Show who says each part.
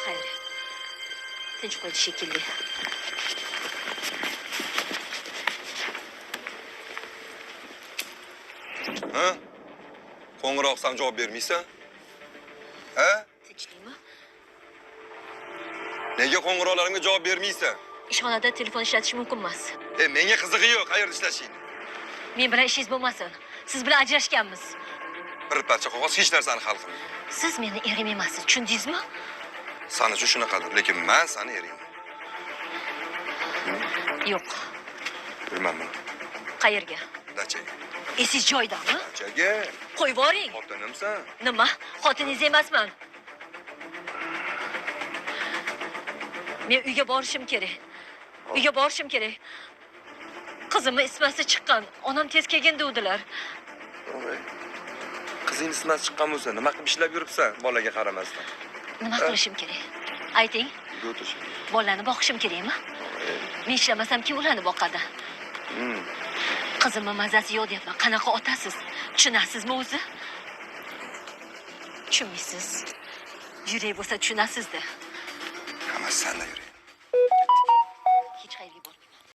Speaker 1: Xayr. Tinch qo'ydi shekilli.
Speaker 2: Ha? Qo'ng'iroq qilsam javob bermaysan? Ha?
Speaker 1: Tinchlikmi?
Speaker 2: Nega qo'ng'iroqlarimga javob bermaysan?
Speaker 1: Ishxonada telefon ishlatish mumkin emas.
Speaker 2: Menga qizig'i yo'q, qayerda ishlashing?
Speaker 1: Men bilan ishingiz bo'lmasin. Siz bilan ajrashganmiz.
Speaker 2: Bir parcha qog'oz hech narsani hal qilmaydi.
Speaker 1: Siz meni erim emassiz, tushundingizmi?
Speaker 2: Sani uchun shunaqadir, lekin men sani eringman.
Speaker 1: Yo'q.
Speaker 2: Bilmayman.
Speaker 1: Qayerga?
Speaker 2: Dachaga.
Speaker 1: Esiz joydami?
Speaker 2: Dachaga.
Speaker 1: Qo'yib yuboring.
Speaker 2: Xotinimsan?
Speaker 1: Nima? Xotiningiz emasman. Men uyga borishim kerak. Uyga borishim kerak. Qizimni ismasi chiqqan. Onam tez kelgin devdilar.
Speaker 2: Qizing ismasi chiqqan bo'lsa, nima qilib ishlab yuribsan bolaga qaramasdan?
Speaker 1: Nima qilishim kerak? Ayting.
Speaker 2: O'tish.
Speaker 1: Bolani boqishim kerakmi? Men ishlamasam kim ularni boqadi? Qizimni mazasi yo'q deyapman. Qanaqa otasiz? Tushunasizmi o'zi? Tushunmaysiz. Yurak bo'lsa tushunasiz-da.
Speaker 2: Hammasi senda yuring.